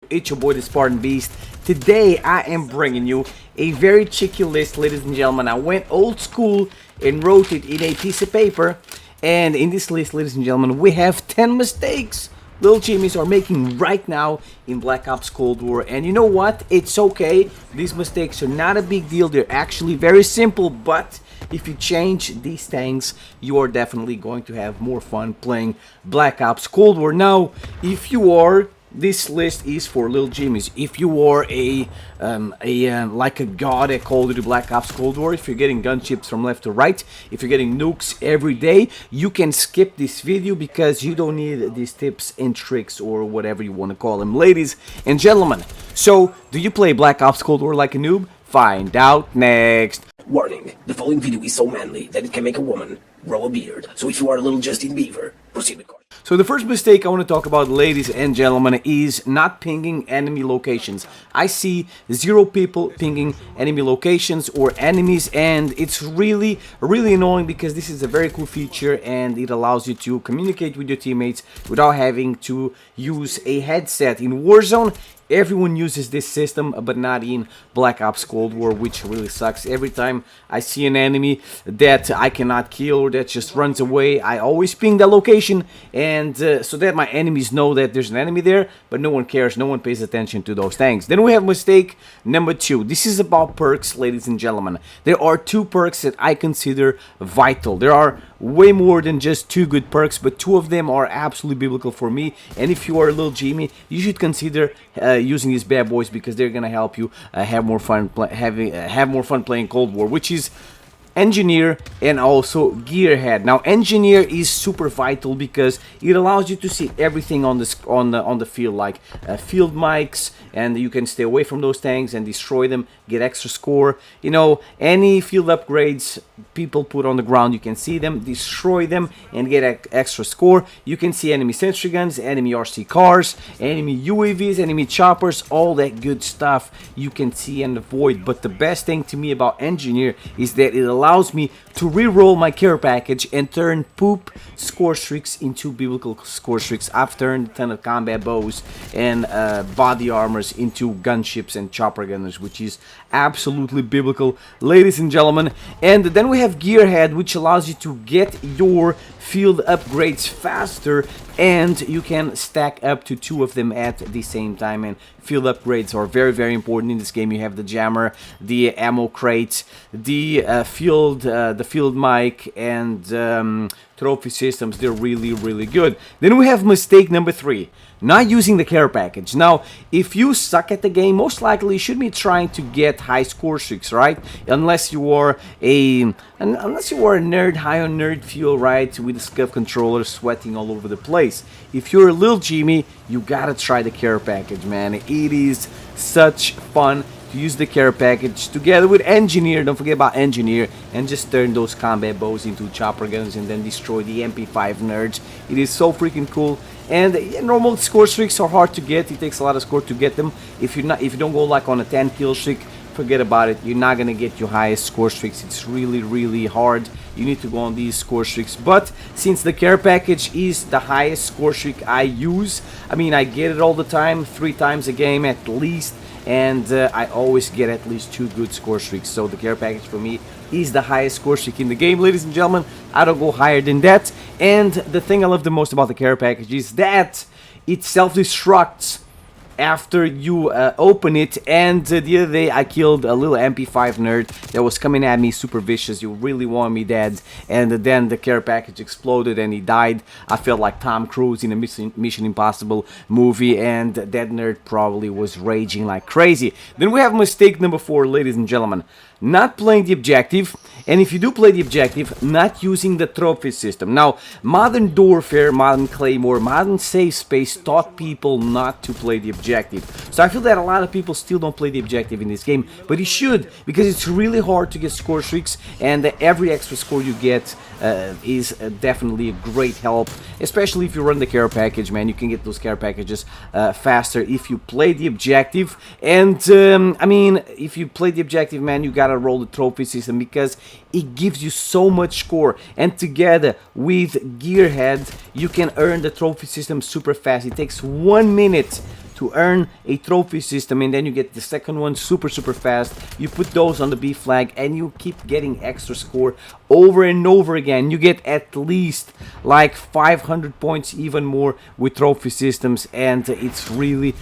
It's your boy the Spartan Beast. Today I am bringing you a very cheeky list, ladies and gentlemen. I went old school and wrote it in a piece of paper. And in this list, ladies and gentlemen, we have 10 mistakes little Jimmys are making right now in Black Ops Cold War. And you know what? It's okay. These mistakes are not a big deal. They're actually very simple, but if you change these things, you are definitely going to have more fun playing Black Ops Cold War. Now, if you are, this list is for little Jimmys. If you are like a god at Call of Duty Black Ops Cold War, if you're getting gunships from left to right, if you're getting nukes every day, you can skip this video because you don't need these tips and tricks or whatever you want to call them, ladies and gentlemen. So, do you play Black Ops Cold War like a noob? Find out next. Warning, the following video is so manly that it can make a woman grow a beard. So if you are a little Justin Bieber, proceed with caution. So the first mistake I want to talk about, ladies and gentlemen, is not pinging enemy locations. I see 0 people pinging enemy locations or enemies, and it's really annoying because this is a very cool feature and it allows you to communicate with your teammates without having to use a headset. In Warzone, everyone uses this system, but not in Black Ops Cold War, which really sucks. Every time I see an enemy that I cannot kill or that just runs away, I always ping that location, and so that my enemies know that there's an enemy there, but no one cares, no one pays attention to those things. Then we have mistake number 2. This is about perks, ladies and gentlemen. There are 2 perks that I consider vital. There are way more than just 2 good perks, but 2 of them are absolutely biblical for me, and if you are a little Jimmy, you should consider using these bad boys because they're gonna help you have more fun playing Cold War, which is Engineer and also Gearhead. Now, Engineer is super vital because it allows you to see everything on the field, like field mics, and you can stay away from those things and destroy them, get extra score. You know, any field upgrades people put on the ground, you can see them, destroy them, and get extra score. You can see enemy sentry guns, enemy RC cars, enemy UAVs, enemy choppers, all that good stuff you can see and avoid. But the best thing to me about Engineer is that it allows me to re-roll my care package and turn poop score streaks into biblical score streaks. I've turned a ton of combat bows and body armors into gunships and chopper gunners, which is absolutely biblical, ladies and gentlemen. And then we have Gearhead, which allows you to get your field upgrades faster, and you can stack up to 2 of them at the same time. And field upgrades are very important in this game. You have the jammer, the ammo crate, the field mic, and trophy systems. They're really good. Then we have mistake number 3, not using the care package. Now, if you suck at the game, most likely you should be trying to get high score streaks, right? Unless you are a nerd, high on nerd fuel, right, with a scuff controller, sweating all over the place. If you're a little Jimmy, you gotta try the care package, man. It is such fun to use the care package together with Engineer. Don't forget about Engineer, and just turn those combat bows into chopper guns and then destroy the MP5 nerds. It is so freaking cool. And yeah, normal score streaks are hard to get. It takes a lot of score to get them. If you don't go like on a 10 kill streak, forget about it. You're not gonna get your highest score streaks. It's really hard. You need to go on these score streaks. But since the care package is the highest score streak I use, I mean, I get it all the time, 3 times a game at least, and I always get at least 2 good score streaks. So the care package for me is the highest score streak in the game, ladies and gentlemen. I don't go higher than that. And the thing I love the most about the care package is that it self-destructs after you open it. And the other day I killed a little MP5 nerd that was coming at me super vicious. You really want me dead, and then the care package exploded and he died. I felt like Tom Cruise in a Mission Impossible movie, and that nerd probably was raging like crazy. Then we have mistake number 4, ladies and gentlemen. Not playing the objective, and if you do play the objective, not using the trophy system. Now, Modern Warfare, Modern Claymore, Modern Safe Space taught people not to play the objective. So I feel that a lot of people still don't play the objective in this game, but you should, because it's really hard to get score streaks, and every extra score you get is definitely a great help, especially if you run the care package, man. You can get those care packages faster if you play the objective. And I mean, if you play the objective, man, you gotta roll the trophy system because it gives you so much score, and together with Gearhead you can earn the trophy system super fast. It takes 1 minute to earn a trophy system, and then you get the second one super fast. You put those on the B flag and you keep getting extra score over and over again. You get at least like 500 points, even more, with trophy systems, and it's really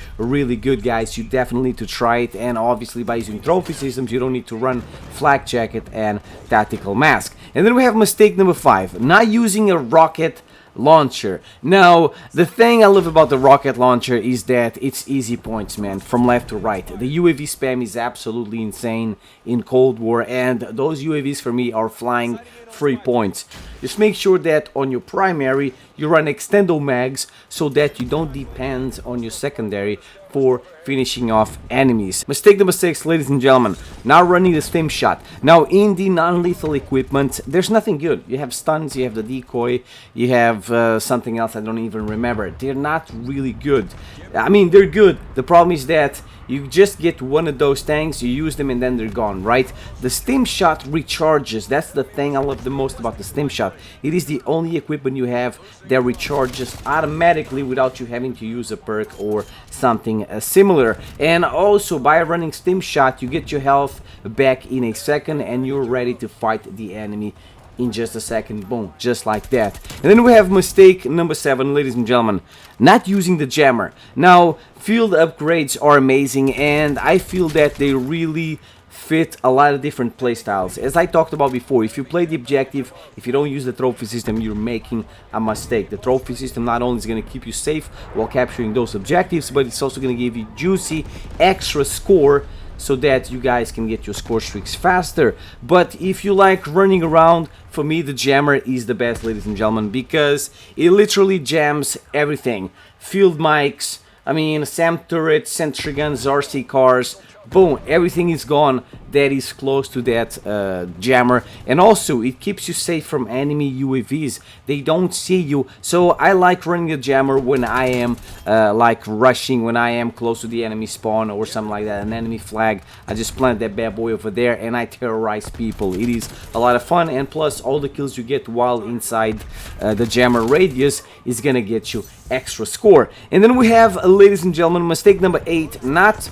good, guys. You definitely need to try it. And obviously by using trophy systems you don't need to run flak jacket and tactical mask. And then we have mistake number 5, not using a rocket launcher. Now, the thing I love about the rocket launcher is that it's easy points, man, from left to right. The UAV spam is absolutely insane in Cold War, and those UAVs for me are flying free points. Just make sure that on your primary you run extendo mags so that you don't depend on your secondary for finishing off enemies. Mistake number 6, ladies and gentlemen, not running the stim shot. Now, in the non-lethal equipment, there's nothing good. You have stuns, you have the decoy, you have something else I don't even remember. They're not really good. I mean, they're good. The problem is that you just get one of those tanks, you use them, and then they're gone, right? The stim shot recharges. That's the thing I love the most about the stim shot. It is the only equipment you have that recharges automatically without you having to use a perk or something similar. And also, by running stim shot, you get your health back in a second and you're ready to fight the enemy in just a second. Boom, just like that. And then we have mistake number 7, ladies and gentlemen, not using the jammer. Now, field upgrades are amazing, and I feel that they really fit a lot of different playstyles. As I talked about before, if you play the objective, if you don't use the trophy system, you're making a mistake. The trophy system not only is going to keep you safe while capturing those objectives, but it's also going to give you juicy extra score so that you guys can get your score streaks faster. But if you like running around, for me the jammer is the best, ladies and gentlemen, because it literally jams everything. Field mics, I mean, SAM turrets, sentry guns, RC cars, boom, everything is gone that is close to that jammer. And also it keeps you safe from enemy UAVs. They don't see you, so I like running the jammer when I am like rushing, when I am close to the enemy spawn or something like that, an enemy flag. I just plant that bad boy over there and I terrorize people. It is a lot of fun, and plus all the kills you get while inside the jammer radius is gonna get you extra score. And then we have, ladies and gentlemen, mistake number 8, not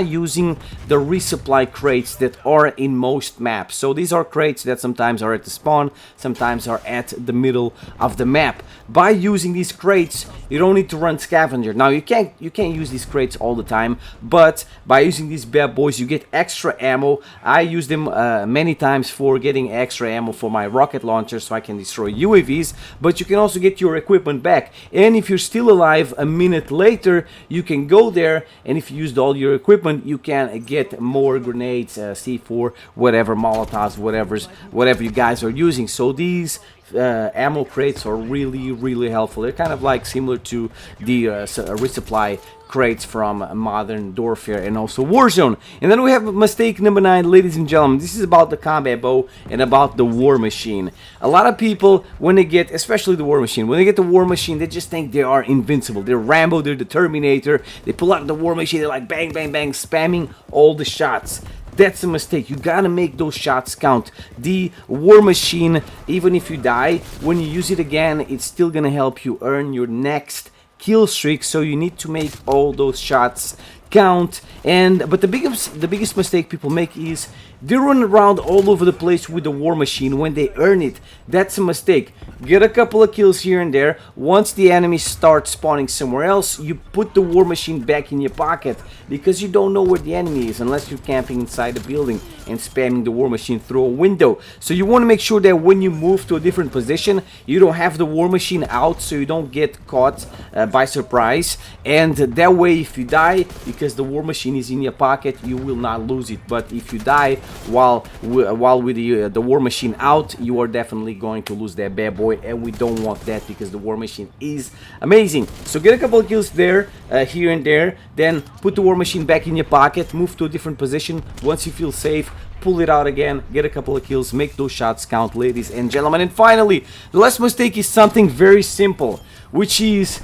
using the resupply crates that are in most maps. So these are crates that sometimes are at the spawn, sometimes are at the middle of the map. By using these crates, you don't need to run scavenger. Now you can't use these crates all the time, but by using these bad boys you get extra ammo. I use them many times for getting extra ammo for my rocket launcher so I can destroy UAVs, but you can also get your equipment back. And if you're still alive a minute later, you can go there, and if you used all your equipment, you can get more grenades, C4, whatever, Molotovs, whatever you guys are using. So these ammo crates are really helpful. They're kind of like similar to the resupply crates from Modern Warfare and also Warzone. And then we have mistake number 9, ladies and gentlemen. This is about the combat bow and about the war machine. A lot of people, when they get, especially the war machine, when they get the war machine, they just think they are invincible. They're Rambo, they're the Terminator. They pull out the war machine, they're like bang bang bang, spamming all the shots. That's a mistake. You gotta make those shots count. The war machine, even if you die, when you use it again, it's still gonna help you earn your next kill streak. So you need to make all those shots count. But the biggest mistake people make is they run around all over the place with the war machine when they earn it. That's a mistake. Get a couple of kills here and there. Once the enemy starts spawning somewhere else, you put the war machine back in your pocket, because you don't know where the enemy is unless you're camping inside the building and spamming the war machine through a window. So you want to make sure that when you move to a different position, you don't have the war machine out, so you don't get caught by surprise. And that way, if you die, because the war machine is in your pocket, you will not lose it. But if you die while with the war machine out, you are definitely going to lose that bad boy, and we don't want that, because the war machine is amazing. So get a couple of kills there, here and there, then put the war machine back in your pocket, move to a different position. Once you feel safe, pull it out again, get a couple of kills, make those shots count, ladies and gentlemen. And finally, the last mistake is something very simple, which is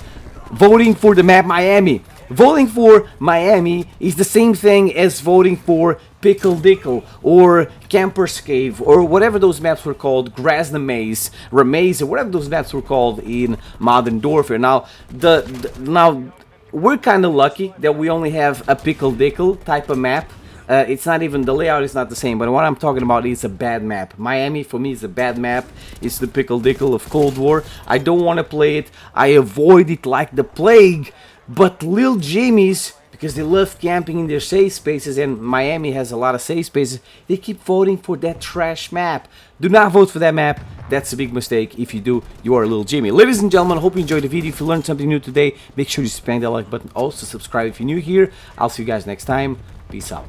voting for the map Miami. Voting for Miami is the same thing as voting for Pickle Dickle or Camper's Cave or whatever those maps were called, Grasna Maze, Remaze, or whatever those maps were called in Modern Warfare. Now, we're kind of lucky that we only have a pickle dickle type of map. It's not even, the layout is not the same, but what I'm talking about is a bad map. Miami for me is a bad map. It's the pickle dickle of Cold War. I don't want to play it. I avoid it like the plague. But Lil Jimmy's, because they love camping in their safe spaces, and Miami has a lot of safe spaces, they keep voting for that trash map. Do not vote for that map. That's a big mistake. If you do, you are a Lil Jimmy. Ladies and gentlemen, I hope you enjoyed the video. If you learned something new today, make sure you smack that like button. Also subscribe if you're new here. I'll see you guys next time. Peace out.